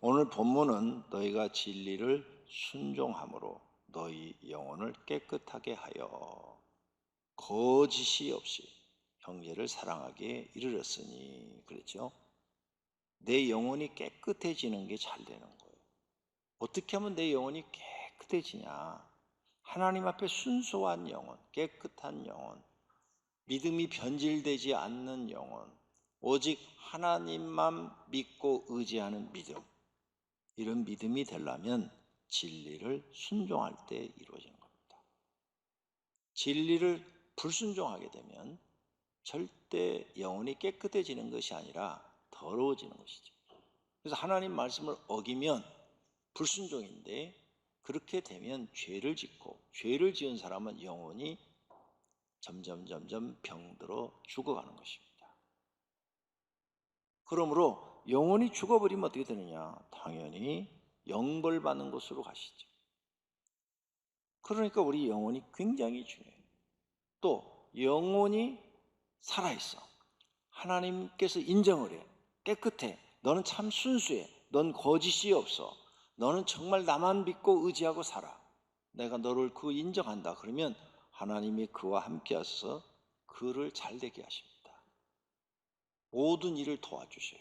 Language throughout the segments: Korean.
오늘 본문은 너희가 진리를 순종함으로 너희 영혼을 깨끗하게 하여 거짓이 없이 형제를 사랑하게 이르렀으니 그랬죠. 내 영혼이 깨끗해지는 게 잘 되는 거예요. 어떻게 하면 내 영혼이 깨끗해지냐? 하나님 앞에 순수한 영혼, 깨끗한 영혼, 믿음이 변질되지 않는 영혼, 오직 하나님만 믿고 의지하는 믿음, 이런 믿음이 되려면 진리를 순종할 때 이루어지는 겁니다. 진리를 불순종하게 되면 절대 영혼이 깨끗해지는 것이 아니라 더러워지는 것이죠. 그래서 하나님 말씀을 어기면 불순종인데, 그렇게 되면 죄를 짓고, 죄를 지은 사람은 영혼이 점점 병들어 죽어가는 것입니다. 그러므로 영혼이 죽어버리면 어떻게 되느냐? 당연히 영벌받는 곳으로 가시죠. 그러니까 우리 영혼이 굉장히 중요해요. 또 영혼이 살아있어. 하나님께서 인정을 해. 깨끗해. 너는 참 순수해. 넌 거짓이 없어. 너는 정말 나만 믿고 의지하고 살아. 내가 너를 인정한다. 그러면 하나님이 그와 함께 하셔서 그를 잘되게 하십니다. 모든 일을 도와주셔요.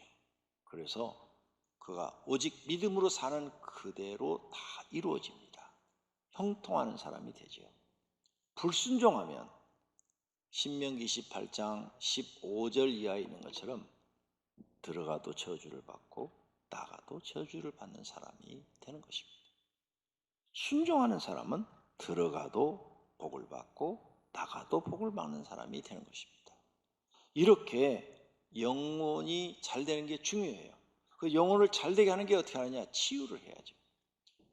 그래서 그가 오직 믿음으로 사는 그대로 다 이루어집니다. 형통하는 사람이 되죠. 불순종하면 신명기 28장 15절 이하에 있는 것처럼 들어가도 저주를 받고 나가도 저주를 받는 사람이 되는 것입니다. 순종하는 사람은 들어가도 복을 받고 나가도 복을 받는 사람이 되는 것입니다. 이렇게 영혼이 잘 되는 게 중요해요. 그 영혼을 잘 되게 하는 게 어떻게 하느냐? 치유를 해야죠.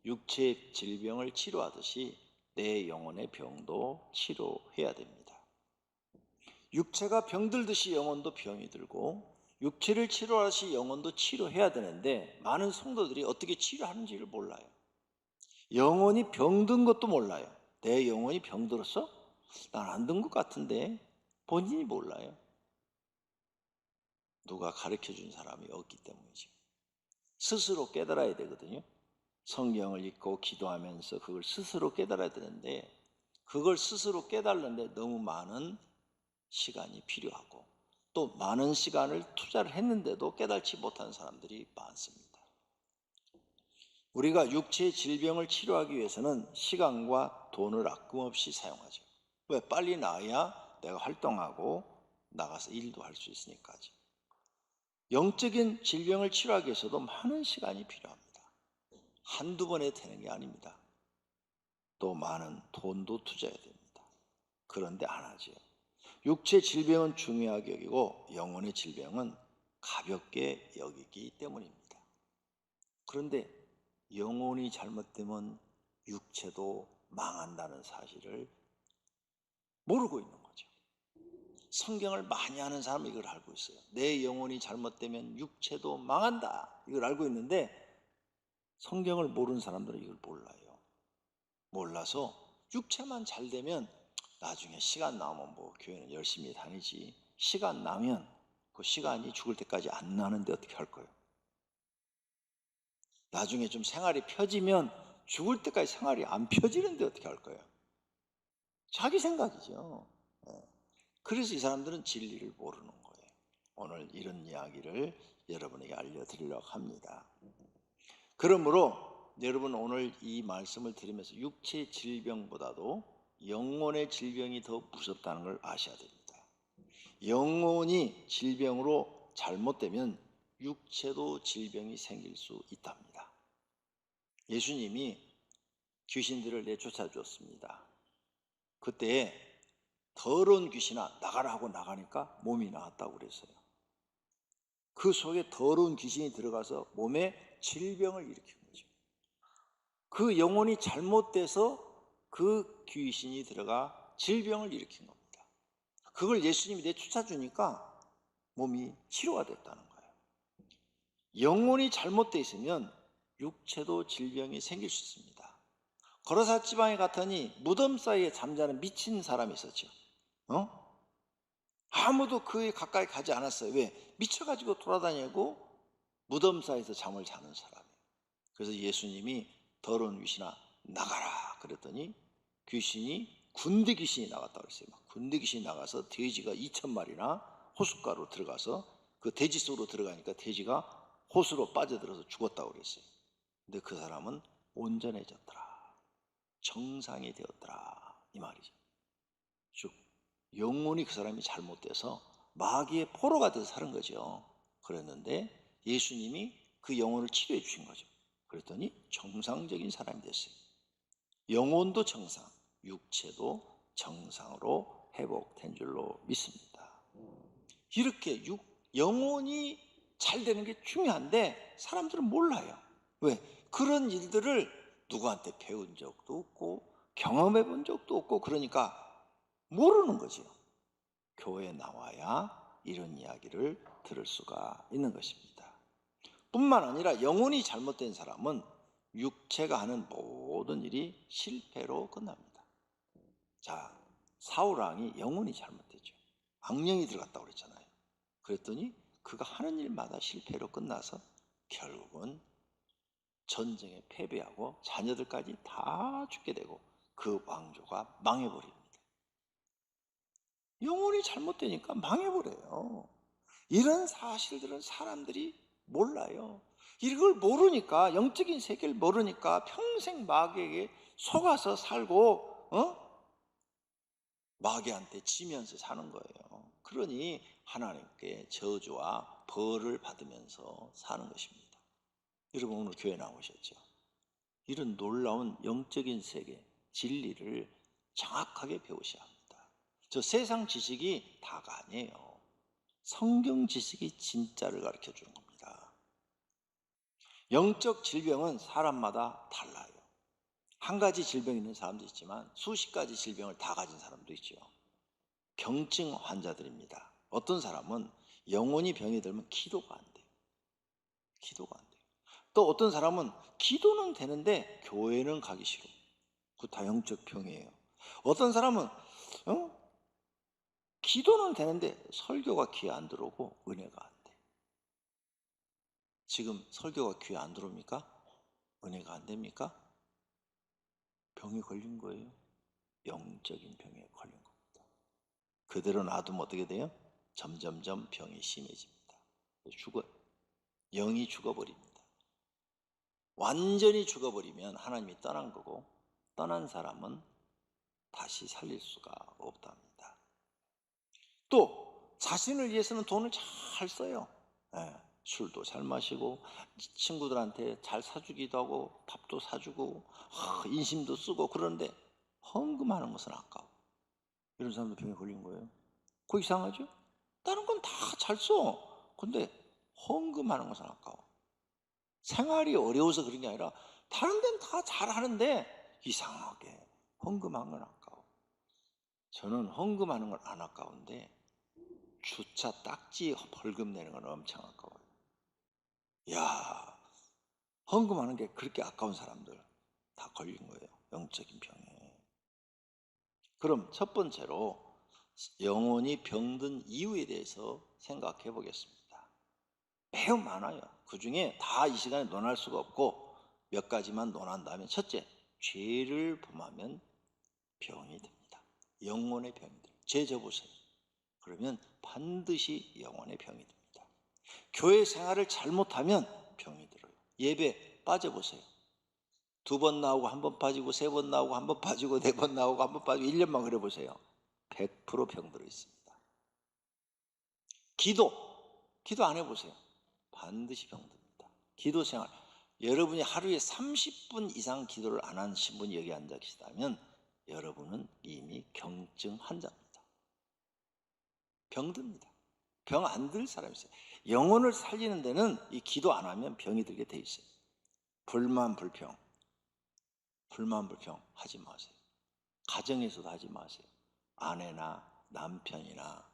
육체의 질병을 치료하듯이 내 영혼의 병도 치료해야 됩니다. 육체가 병들듯이 영혼도 병이 들고, 육체를 치료하듯이 영혼도 치료해야 되는데, 많은 성도들이 어떻게 치료하는지를 몰라요. 영혼이 병든 것도 몰라요. 내 영혼이 병들었어? 난 안 든 것 같은데 본인이 몰라요. 누가 가르쳐준 사람이 없기 때문이죠. 스스로 깨달아야 되거든요. 성경을 읽고 기도하면서 그걸 스스로 깨달아야 되는데, 그걸 스스로 깨달는데 너무 많은 시간이 필요하고, 또 많은 시간을 투자를 했는데도 깨달지 못한 사람들이 많습니다. 우리가 육체의 질병을 치료하기 위해서는 시간과 돈을 아낌없이 사용하죠. 왜? 빨리 나아야 내가 활동하고 나가서 일도 할 수 있으니까죠. 영적인 질병을 치료하기 위해서도 많은 시간이 필요합니다. 한두 번에 되는 게 아닙니다. 또 많은 돈도 투자해야 됩니다. 그런데 안 하죠. 육체 질병은 중요하게 여기고 영혼의 질병은 가볍게 여기기 때문입니다. 그런데 영혼이 잘못되면 육체도 망한다는 사실을 모르고 있는 거죠. 성경을 많이 아는 사람은 이걸 알고 있어요. 내 영혼이 잘못되면 육체도 망한다, 이걸 알고 있는데 성경을 모르는 사람들은 이걸 몰라요. 몰라서 육체만 잘 되면 나중에 시간 나면 교회는 열심히 다니지, 시간 나면 그 시간이 죽을 때까지 안 나는데 어떻게 할 거예요? 나중에 좀 생활이 펴지면 죽을 때까지 생활이 안 펴지는데 어떻게 할 거예요? 자기 생각이죠. 그래서 이 사람들은 진리를 모르는 거예요. 오늘 이런 이야기를 여러분에게 알려드리려고 합니다. 그러므로 여러분, 오늘 이 말씀을 들으면서 육체 질병보다도 영혼의 질병이 더 무섭다는 걸 아셔야 됩니다. 영혼이 질병으로 잘못되면 육체도 질병이 생길 수 있답니다. 예수님이 귀신들을 내쫓아 주었습니다. 그때 더러운 귀신아 나가라 하고 나가니까 몸이 나았다고 그랬어요. 그 속에 더러운 귀신이 들어가서 몸에 질병을 일으킨 거죠. 그 영혼이 잘못돼서 그 귀신이 들어가 질병을 일으킨 겁니다. 그걸 예수님이 내쫓아 주니까 몸이 치료가 됐다는 거예요. 영혼이 잘못되어 있으면 육체도 질병이 생길 수 있습니다. 거라사 지방에 갔더니 무덤 사이에 잠자는 미친 사람이 있었죠. 아무도 그에 가까이 가지 않았어요. 왜? 미쳐가지고 돌아다니고 무덤 사이에서 잠을 자는 사람이에요. 그래서 예수님이 더러운 귀신아 나가라 그랬더니 귀신이 군대 귀신이 나갔다고 그랬어요. 막 군대 귀신이 나가서 돼지가 2,000마리나 호숫가로 들어가서 그 돼지 속으로 들어가니까 돼지가 호수로 빠져들어서 죽었다고 그랬어요. 근데 그 사람은 온전해졌더라. 정상이 되었더라. 이 말이죠. 즉 영혼이 그 사람이 잘못돼서 마귀의 포로가 돼서 사는 거죠. 그랬는데 예수님이 그 영혼을 치료해 주신 거죠. 그랬더니 정상적인 사람이 됐어요. 영혼도 정상, 육체도 정상으로 회복된 줄로 믿습니다. 이렇게 영혼이 잘 되는 게 중요한데 사람들은 몰라요. 왜? 그런 일들을 누구한테 배운 적도 없고 경험해 본 적도 없고 그러니까 모르는 거죠. 교회에 나와야 이런 이야기를 들을 수가 있는 것입니다. 뿐만 아니라 영혼이 잘못된 사람은 육체가 하는 모든 일이 실패로 끝납니다. 자, 사울왕이 영혼이 잘못됐죠. 악령이 들어갔다고 그랬잖아요. 그랬더니 그가 하는 일마다 실패로 끝나서 결국은 전쟁에 패배하고 자녀들까지 다 죽게 되고 그 왕조가 망해버립니다. 영혼이 잘못되니까 망해버려요. 이런 사실들은 사람들이 몰라요. 이걸 모르니까, 영적인 세계를 모르니까 평생 마귀에게 속아서 살고 마귀한테 지면서 사는 거예요. 그러니 하나님께 저주와 벌을 받으면서 사는 것입니다. 여러분 오늘 교회 나오셨죠? 이런 놀라운 영적인 세계, 진리를 정확하게 배우셔야 합니다. 저 세상 지식이 다가 아니에요. 성경 지식이 진짜를 가르쳐 주는 겁니다. 영적 질병은 사람마다 달라요. 한 가지 질병이 있는 사람도 있지만 수십 가지 질병을 다 가진 사람도 있죠. 병증 환자들입니다. 어떤 사람은 영혼이 병이 들면 기도가 안 돼요. 기도가 안 돼요. 또 어떤 사람은 기도는 되는데 교회는 가기 싫어. 그 다 영적 병이에요. 어떤 사람은 기도는 되는데 설교가 귀에 안 들어오고 은혜가 안 돼. 지금 설교가 귀에 안 들어옵니까? 은혜가 안 됩니까? 병이 걸린 거예요. 영적인 병에 걸린 겁니다. 그대로 놔두면 어떻게 돼요? 점점점 병이 심해집니다. 죽어요. 영이 죽어버립니다. 완전히 죽어버리면 하나님이 떠난 거고 떠난 사람은 다시 살릴 수가 없답니다. 또 자신을 위해서는 돈을 잘 써요. 술도 잘 마시고 친구들한테 잘 사주기도 하고 밥도 사주고 인심도 쓰고 그러는데 헌금하는 것은 아까워. 이런 사람도 병에 걸린 거예요. 그거 이상하죠? 다른 건 다 잘 써. 근데 헌금하는 것은 아까워. 생활이 어려워서 그런 게 아니라 다른 데는 다 잘하는데 이상하게 헌금한 건 아까워. 저는 헌금하는 건 안 아까운데 주차 딱지 벌금 내는 건 엄청 아까워요. 야, 헌금하는 게 그렇게 아까운 사람들 다 걸린 거예요. 영적인 병에. 그럼 첫 번째로 영혼이 병든 이유에 대해서 생각해 보겠습니다. 매우 많아요. 그 중에 다 이 시간에 논할 수가 없고 몇 가지만 논한다면 첫째, 죄를 범하면 병이 듭니다. 영혼의 병이 듭니다. 죄 져보세요. 그러면 반드시 영혼의 병이 듭니다. 교회 생활을 잘못하면 병이 들어요. 예배 빠져보세요. 2번 나오고 1번 빠지고 3번 나오고 1번 빠지고 4번 나오고 1번 빠지고 1년만 그래보세요. 100% 병들어 있습니다. 기도 안 해보세요. 반드시 병듭니다. 기도 생활, 여러분이 하루에 30분 이상 기도를 안 하신 분이 여기 앉아 계시다면 여러분은 이미 경증 환자입니다. 병듭니다. 병 안 들 사람이 있어요. 영혼을 살리는 데는 이 기도 안 하면 병이 들게 돼 있어요. 불만 불평 하지 마세요. 가정에서도 하지 마세요. 아내나 남편이나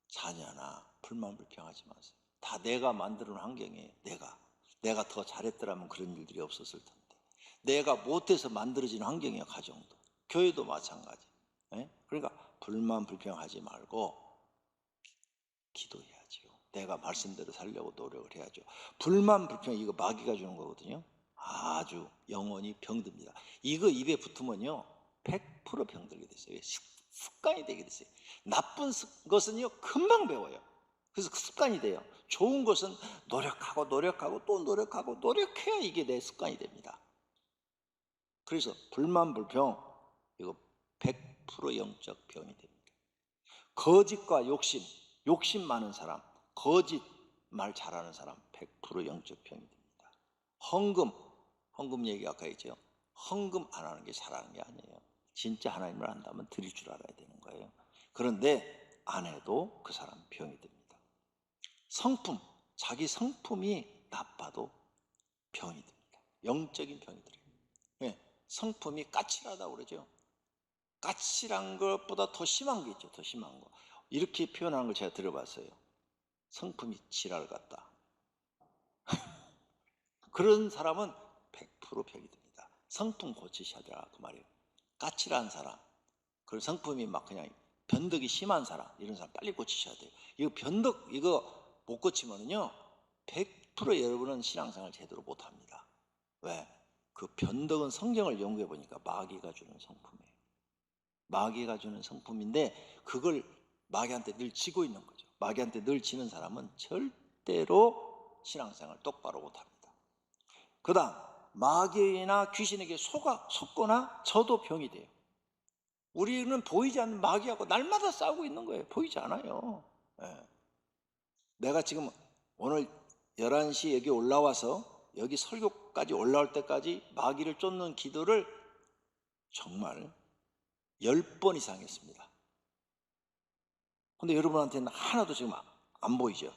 자녀나 불만 불평하지 마세요. 다 내가 만드는 환경이에요. 내가 더 잘했더라면 그런 일들이 없었을 텐데. 내가 못해서 만들어진 환경이에요. 가정도. 교회도 마찬가지. 그러니까 불만 불평하지 말고 기도해야죠. 내가 말씀대로 살려고 노력을 해야죠. 불만 불평 이거 마귀가 주는 거거든요. 아주 영혼이 병듭니다. 이거 입에 붙으면요 100% 병들게 됐어요. 습관이 되게 됐어요. 나쁜 것은요 금방 배워요. 그래서 그 습관이 돼요. 좋은 것은 노력하고 노력하고 또 노력하고 노력해야 이게 내 습관이 됩니다. 그래서 불만 불평 이거 100% 영적 병이 됩니다. 거짓과 욕심 많은 사람, 거짓 말 잘하는 사람 100% 영적 병이 됩니다. 헌금 얘기 아까 했죠. 헌금 안 하는 게 잘하는 게 아니에요. 진짜 하나님을 안다면 드릴 줄 알아야 되는 거예요. 그런데 안 해도 그 사람 병이 됩니다. 성품, 자기 성품이 나빠도 병이 됩니다. 영적인 병이 들어요. 네, 성품이 까칠하다고 그러죠. 까칠한 것보다 더 심한 게 있죠. 더 심한 거. 이렇게 표현하는 걸 제가 들어봤어요. 성품이 지랄 같다. 그런 사람은 100% 병이 됩니다. 성품 고치셔야 되라 그 말이에요. 까칠한 사람, 그리고 성품이 막 그냥 변덕이 심한 사람, 이런 사람 빨리 고치셔야 돼요. 이거 변덕 이거 못 고치면은요 100% 여러분은 신앙생활 제대로 못합니다. 왜? 그 변덕은 성경을 연구해 보니까 마귀가 주는 성품이에요. 마귀가 주는 성품인데 그걸 마귀한테 늘 지고 있는 거죠. 마귀한테 늘 지는 사람은 절대로 신앙생활 똑바로 못합니다. 그 다음 마귀나 귀신에게 속거나 저도 병이 돼요. 우리는 보이지 않는 마귀하고 날마다 싸우고 있는 거예요. 보이지 않아요. 네. 내가 지금 오늘 11시 여기 올라와서 여기 설교까지 올라올 때까지 마귀를 쫓는 기도를 정말 10번 이상 했습니다. 근데 여러분한테는 하나도 지금 안 보이죠?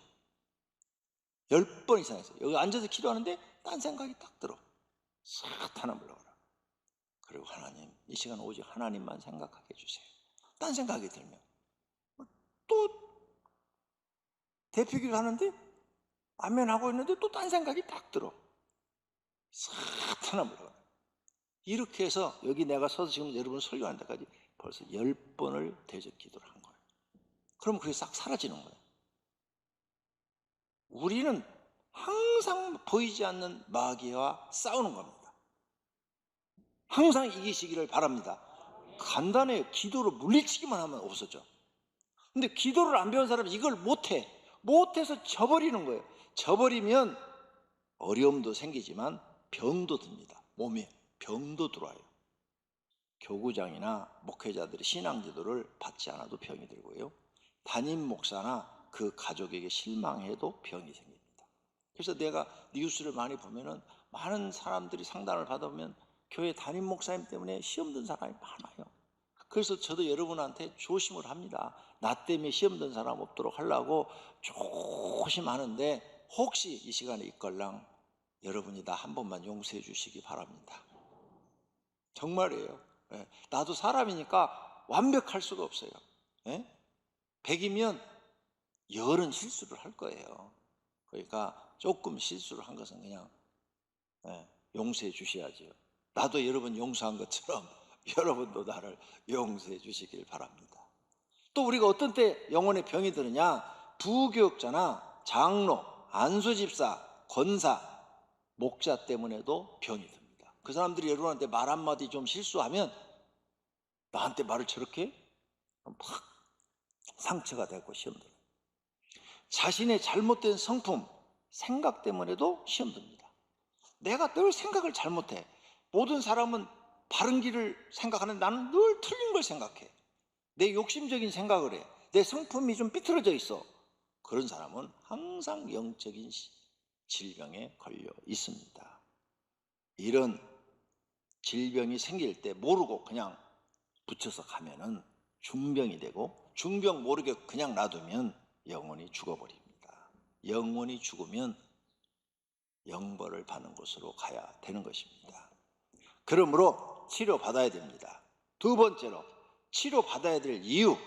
10번 이상 했어요. 여기 앉아서 기도하는데 딴 생각이 딱 들어. 사탄아 물러가라. 그리고 하나님, 이 시간 오직 하나님만 생각하게 해주세요. 딴 생각이 들면 또 대표기를 하는데 아멘 하고 있는데 또 딴 생각이 딱 들어. 사탄아 물러가라. 이렇게 해서 여기 내가 서서 지금 여러분 설교하는 데까지 벌써 10번을 대적 기도를 한 거예요. 그럼 그게 싹 사라지는 거예요. 우리는 항상 보이지 않는 마귀와 싸우는 겁니다. 항상 이기시기를 바랍니다. 간단해요. 기도로 물리치기만 하면 없어져. 근데 기도를 안 배운 사람은 이걸 못해. 못해서 져버리는 거예요. 져버리면 어려움도 생기지만 병도 듭니다. 몸에 병도 들어와요. 교구장이나 목회자들이 신앙지도를 받지 않아도 병이 들고요. 담임 목사나 그 가족에게 실망해도 병이 생깁니다. 그래서 내가 뉴스를 많이 보면은 많은 사람들이 상담을 받아보면 교회 담임 목사님 때문에 시험 든 사람이 많아요. 그래서 저도 여러분한테 조심을 합니다. 나 때문에 시험 든 사람 없도록 하려고 조심하는데 혹시 이 시간에 있걸랑 여러분이 나 한 번만 용서해 주시기 바랍니다. 정말이에요. 예. 나도 사람이니까 완벽할 수가 없어요. 예? 100이면 열은 실수를 할 거예요. 그러니까 조금 실수를 한 것은 그냥 용서해 주셔야죠. 나도 여러분 용서한 것처럼 여러분도 나를 용서해 주시길 바랍니다. 또 우리가 어떤 때 영혼의 병이 드느냐? 부교육자나 장로, 안수집사, 권사, 목자 때문에도 병이 듭니다. 그 사람들이 여러분한테 말 한마디 좀 실수하면 나한테 말을 저렇게 해? 막 상처가 되고 시험 들어요. 자신의 잘못된 성품, 생각 때문에도 시험 듭니다. 내가 늘 생각을 잘못해. 모든 사람은 바른 길을 생각하는데 나는 늘 틀린 걸 생각해. 내 욕심적인 생각을 해. 내 성품이 좀 삐뚤어져 있어. 그런 사람은 항상 영적인 질병에 걸려 있습니다. 이런 질병이 생길 때 모르고 그냥 붙여서 가면은 중병이 되고, 중병 모르게 그냥 놔두면 영혼이 죽어버립니다. 영혼이 죽으면 영벌을 받는 곳으로 가야 되는 것입니다. 그러므로 치료받아야 됩니다. 두 번째로 치료받아야 될 이유,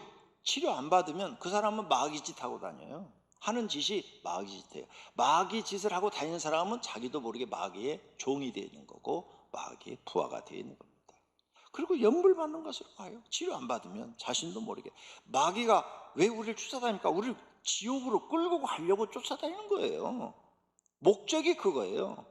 치료 안 받으면 그 사람은 마귀짓 하고 다녀요. 하는 짓이 마귀짓이에요. 마귀짓을 하고 다니는 사람은 자기도 모르게 마귀의 종이 되어 있는 거고 마귀의 부하가 되어 있는 겁니다. 그리고 연불 받는 것으로 가요. 치료 안 받으면 자신도 모르게. 마귀가 왜 우리를 쫓아다닙니까? 우리를 지옥으로 끌고 가려고 쫓아다니는 거예요. 목적이 그거예요.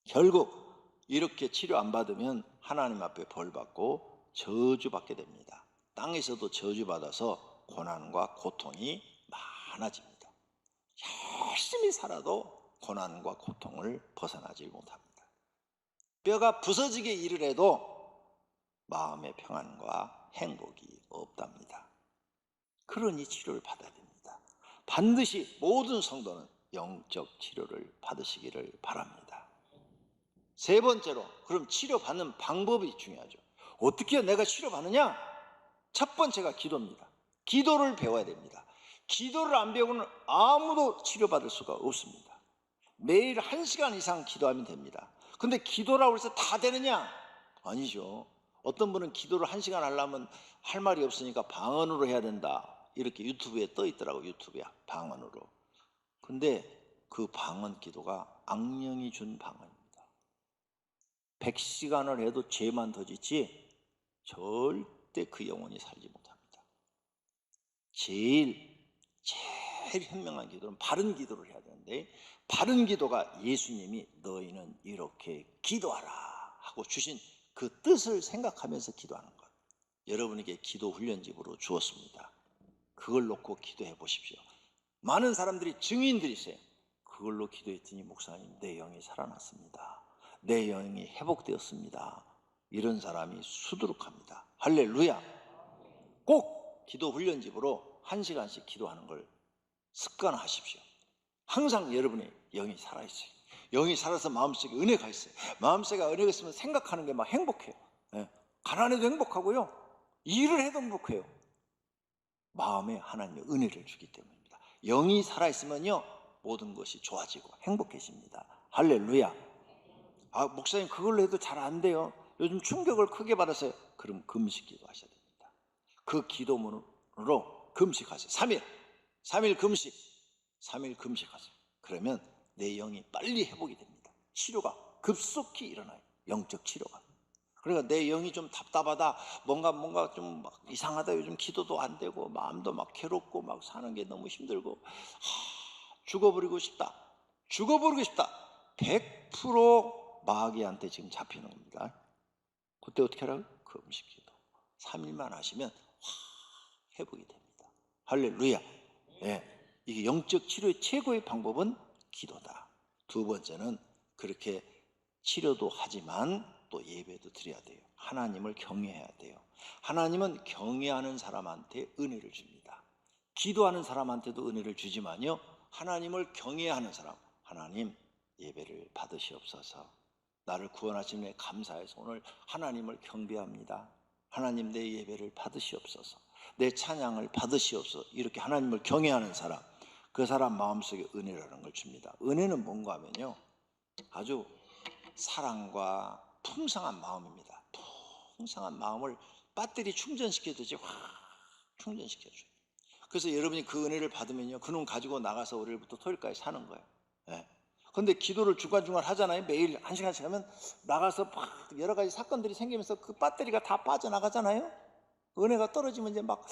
결국 이렇게 치료 안 받으면 하나님 앞에 벌 받고 저주받게 됩니다. 땅에서도 저주받아서 고난과 고통이 많아집니다. 열심히 살아도 고난과 고통을 벗어나지 못합니다. 뼈가 부서지게 일을 해도 마음의 평안과 행복이 없답니다. 그러니 치료를 받아야 됩니다. 반드시 모든 성도는 영적 치료를 받으시기를 바랍니다. 세 번째로, 그럼 치료받는 방법이 중요하죠. 어떻게 내가 치료받느냐? 첫 번째가 기도입니다. 기도를 배워야 됩니다. 기도를 안 배우면 아무도 치료받을 수가 없습니다. 매일 1시간 이상 기도하면 됩니다. 근데 기도라고 해서 다 되느냐? 아니죠. 어떤 분은 기도를 1시간 하려면 할 말이 없으니까 방언으로 해야 된다, 이렇게 유튜브에 떠 있더라고. 유튜브에 방언으로. 근데 그 방언 기도가 악령이 준 방언입니다. 100시간을 해도 죄만 더 짓지 절대 그 영혼이 살지 못합니다. 제일 현명한 기도는 바른 기도를 해야 되는데, 바른 기도가 예수님이 너희는 이렇게 기도하라 하고 주신 그 뜻을 생각하면서 기도하는 것, 여러분에게 기도 훈련집으로 주었습니다. 그걸 놓고 기도해 보십시오. 많은 사람들이 증인들이 있어요. 그걸로 기도했더니 목사님, 내 영이 살아났습니다, 내 영이 회복되었습니다, 이런 사람이 수두룩합니다. 할렐루야. 꼭 기도 훈련집으로 1시간씩 기도하는 걸 습관하십시오. 항상 여러분의 영이 살아있어요. 영이 살아서 마음속에 은혜가 있어요. 마음속에 은혜가 있으면 생각하는 게 막 행복해요. 가난해도 행복하고요, 일을 해도 행복해요. 마음에 하나님의 은혜를 주기 때문입니다. 영이 살아있으면요, 모든 것이 좋아지고 행복해집니다. 할렐루야. 목사님, 그걸로 해도 잘 안 돼요, 요즘 충격을 크게 받았어요. 그럼 금식 기도하셔야 됩니다. 그 기도문으로 금식하세요. 3일 금식, 3일 금식하세요. 그러면 내 영이 빨리 회복이 됩니다. 치료가 급속히 일어나요. 영적 치료가. 그러니까 내 영이 좀 답답하다, 뭔가 좀 막 이상하다, 요즘 기도도 안 되고 마음도 막 괴롭고 막 사는 게 너무 힘들고 죽어버리고 싶다, 100% 마귀한테 지금 잡히는 겁니다. 그때 어떻게 하라고요? 금식 기도 3일만 하시면 회복이 됩니다. 할렐루야. 이게 영적 치료의 최고의 방법은 기도다. 두 번째는 그렇게 치료도 하지만 또 예배도 드려야 돼요. 하나님을 경외해야 돼요. 하나님은 경외하는 사람한테 은혜를 줍니다. 기도하는 사람한테도 은혜를 주지만요, 하나님을 경외하는 사람, 하나님 예배를 받으시옵소서, 나를 구원하신 데 감사해서 오늘 하나님을 경배합니다, 하나님 내 예배를 받으시옵소서, 내 찬양을 받으시옵소서, 이렇게 하나님을 경외하는 사람, 그 사람 마음속에 은혜라는 걸 줍니다. 은혜는 뭔가 하면요, 아주 사랑과 풍성한 마음입니다. 풍성한 마음을 배터리 충전시켜주지, 확 충전시켜줘요. 그래서 여러분이 그 은혜를 받으면요, 그놈 가지고 나가서 월요일부터 토요일까지 사는 거예요. 그런데 기도를 중간중간 하잖아요. 매일 1시간씩 하면 나가서 막 여러 가지 사건들이 생기면서 그 배터리가 다 빠져나가잖아요. 은혜가 떨어지면 이제 막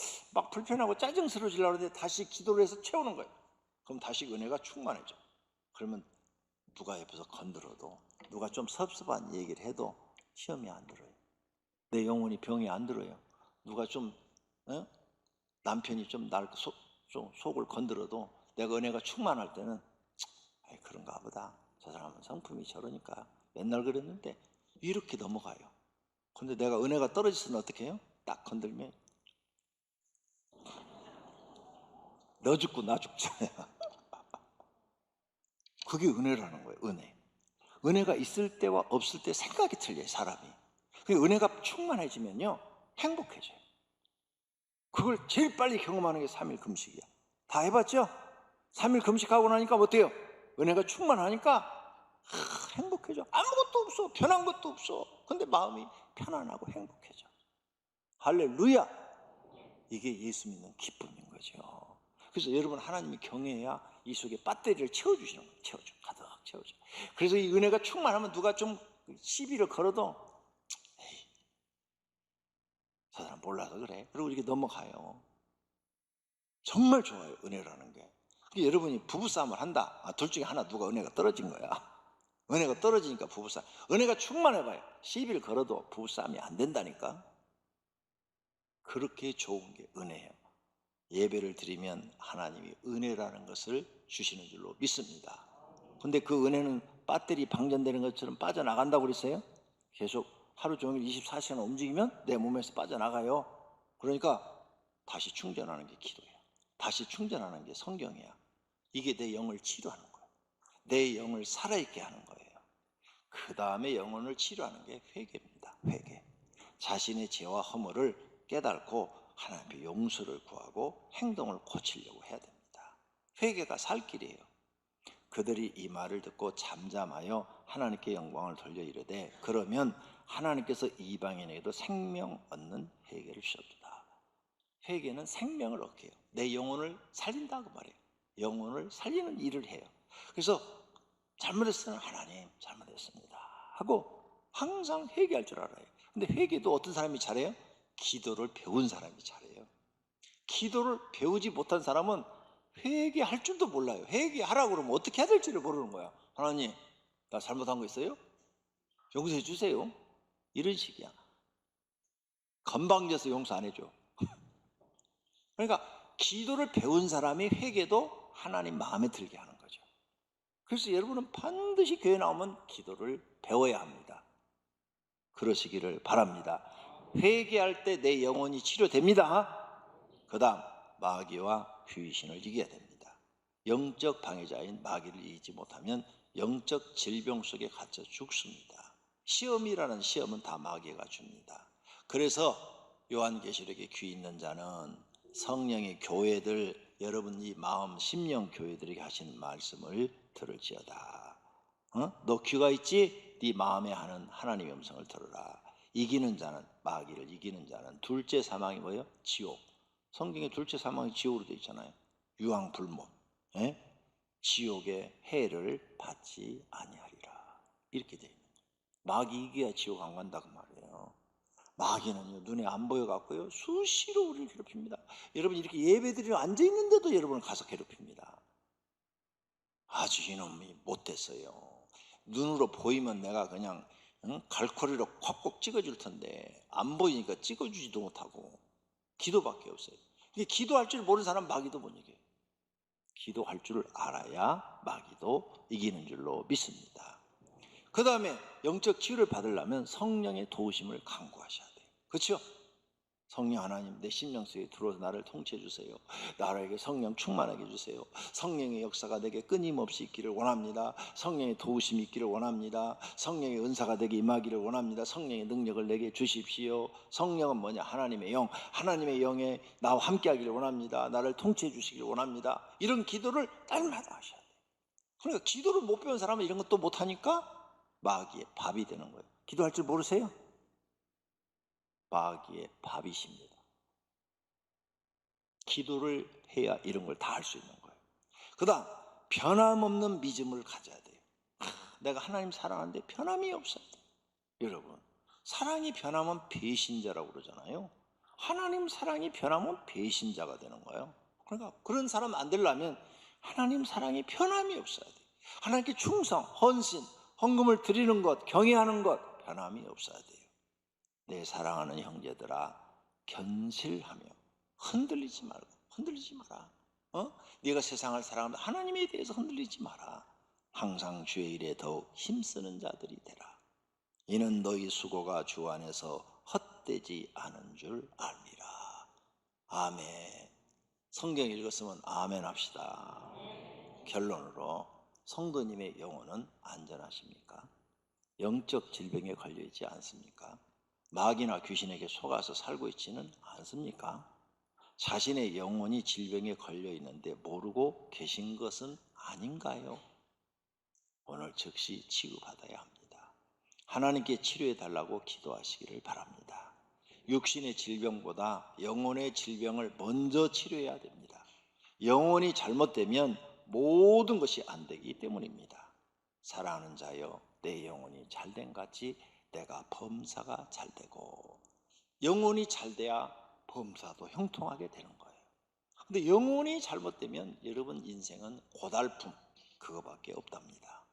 불편하고 짜증스러워지려고 하는데 다시 기도를 해서 채우는 거예요. 그럼 다시 은혜가 충만해져. 그러면 누가 옆에서 건드려도, 누가 좀 섭섭한 얘기를 해도 시험이 안 들어요. 내 영혼이 병이 안 들어요. 누가 좀 남편이 좀 날 속을 건드려도 내가 은혜가 충만할 때는 그런가 보다, 저 사람은 성품이 저러니까 맨날 그랬는데, 이렇게 넘어가요. 근데 내가 은혜가 떨어졌으면 어떻게 해요? 딱 건들면 너 죽고 나 죽잖아요. 그게 은혜라는 거예요. 은혜가 있을 때와 없을 때 생각이 틀려요, 사람이. 은혜가 충만해지면요, 행복해져요. 그걸 제일 빨리 경험하는 게 3일 금식이야. 다 해봤죠? 3일 금식하고 나니까 어때요? 은혜가 충만하니까 행복해져. 아무것도 없어, 변한 것도 없어. 근데 마음이 편안하고 행복해져. 할렐루야. 이게 예수 믿는 기쁨인 거죠. 그래서 여러분, 하나님이 경외해야 이 속에 배터리를 채워주시는 거예요. 가득 채워줘. 그래서 이 은혜가 충만하면 누가 좀 시비를 걸어도 에이, 저 사람 몰라서 그래, 그리고 이렇게 넘어가요. 정말 좋아요, 은혜라는 게. 여러분이 부부싸움을 한다, 둘 중에 하나 누가 은혜가 떨어진 거야. 은혜가 떨어지니까 부부싸움. 은혜가 충만해봐요. 시비를 걸어도 부부싸움이 안 된다니까. 그렇게 좋은 게 은혜예요. 예배를 드리면 하나님이 은혜라는 것을 주시는 줄로 믿습니다. 근데 그 은혜는 배터리 방전되는 것처럼 빠져나간다고 그랬어요. 계속 하루 종일 24시간 움직이면 내 몸에서 빠져나가요. 그러니까 다시 충전하는 게 기도예요. 다시 충전하는 게 성경이야. 이게 내 영을 치료하는 거예요. 내 영을 살아있게 하는 거예요. 그 다음에 영혼을 치료하는 게 회개입니다. 회개. 자신의 죄와 허물을 깨닫고 하나님의 용서를 구하고 행동을 고치려고 해야 됩니다. 회개가 살 길이에요. 그들이 이 말을 듣고 잠잠하여 하나님께 영광을 돌려 이르되 그러면 하나님께서 이방인에게도 생명 얻는 회개를 주셨다. 회개는 생명을 얻게 해요. 내 영혼을 살린다고 말해요. 영혼을 살리는 일을 해요. 그래서 잘못했으면 하나님 잘못했습니다 하고 항상 회개할 줄 알아요. 근데 회개도 어떤 사람이 잘해요? 기도를 배운 사람이 잘해요. 기도를 배우지 못한 사람은 회개할 줄도 몰라요. 회개하라고 그러면 어떻게 해야 될지를 모르는 거야. 하나님, 나 잘못한 거 있어요? 용서해 주세요. 이런 식이야. 건방져서 용서 안 해줘. 그러니까 기도를 배운 사람이 회개도 하나님 마음에 들게 하는 거죠. 그래서 여러분은 반드시 교회 나오면 기도를 배워야 합니다. 그러시기를 바랍니다. 회개할 때 내 영혼이 치료됩니다. 그 다음 마귀와 귀신을 이겨야 됩니다. 영적 방해자인 마귀를 이기지 못하면 영적 질병 속에 갇혀 죽습니다. 시험이라는 시험은 다 마귀가 줍니다. 그래서 요한계시록에 귀 있는 자는 성령의 교회들, 여러분이 마음 심령 교회들에게 하시는 말씀을 들을지어다. 너 귀가 있지? 네 마음에 하는 하나님의 음성을 들으라. 이기는 자는, 마귀를 이기는 자는 둘째 사망이 뭐예요? 지옥. 성경에 둘째 사망이 지옥으로 되어 있잖아요. 유황불못. 지옥의 해를 받지 아니하리라. 이렇게 되어 있는 거예요. 마귀 이겨야 지옥 안 간다고 말이에요. 마귀는요, 눈에 안 보여갖고요, 수시로 우리를 괴롭힙니다. 여러분, 이렇게 예배드리러 앉아있는데도 여러분을 가서 괴롭힙니다. 아주 이놈이 못됐어요. 눈으로 보이면 내가 그냥 갈고리로 콱콱 찍어줄 텐데 안 보이니까 찍어주지도 못하고 기도밖에 없어요. 기도할 줄 모르는 사람 마귀도 못 이겨요. 기도할 줄 알아야 마귀도 이기는 줄로 믿습니다. 그 다음에 영적 치유를 받으려면 성령의 도우심을 간구하셔야 돼요. 그렇죠? 성령 하나님, 내 심령 속에 들어와서 나를 통치해 주세요. 나에게 성령 충만하게 해주세요. 성령의 역사가 내게 끊임없이 있기를 원합니다. 성령의 도우심이 있기를 원합니다. 성령의 은사가 내게 임하기를 원합니다. 성령의 능력을 내게 주십시오. 성령은 뭐냐? 하나님의 영. 하나님의 영에 나와 함께 하기를 원합니다. 나를 통치해 주시기를 원합니다. 이런 기도를 날마다 하셔야 돼요. 그러니까 기도를 못 배운 사람은 이런 것도 못하니까 마귀의 밥이 되는 거예요. 기도할 줄 모르세요? 마귀의 밥이십니다. 기도를 해야 이런 걸 다 할 수 있는 거예요. 그 다음 변함없는 믿음을 가져야 돼요. 내가 하나님 사랑하는데 변함이 없어요. 여러분, 사랑이 변하면 배신자라고 그러잖아요. 하나님 사랑이 변하면 배신자가 되는 거예요. 그러니까 그런 사람 안 되려면 하나님 사랑이 변함이 없어야 돼요. 하나님께 충성, 헌신, 헌금을 드리는 것, 경외하는 것 변함이 없어야 돼요. 내 사랑하는 형제들아, 견실하며 흔들리지 말고, 흔들리지 마라. 네가 세상을 사랑하면 하나님에 대해서 흔들리지 마라. 항상 주의 일에 더욱 힘쓰는 자들이 되라. 이는 너희 수고가 주 안에서 헛되지 않은 줄 알미라. 아멘. 성경 읽었으면 아멘 합시다. 결론으로 성도님의 영혼은 안전하십니까? 영적 질병에 걸려있지 않습니까? 마귀나 귀신에게 속아서 살고 있지는 않습니까? 자신의 영혼이 질병에 걸려 있는데 모르고 계신 것은 아닌가요? 오늘 즉시 치유받아야 합니다. 하나님께 치료해 달라고 기도하시기를 바랍니다. 육신의 질병보다 영혼의 질병을 먼저 치료해야 됩니다. 영혼이 잘못되면 모든 것이 안 되기 때문입니다. 사랑하는 자여, 내 영혼이 잘된 같이 내가 범사가 잘되고, 영혼이 잘돼야 범사도 형통하게 되는 거예요. 근데 영혼이 잘못되면 여러분 인생은 고달픔, 그거밖에 없답니다.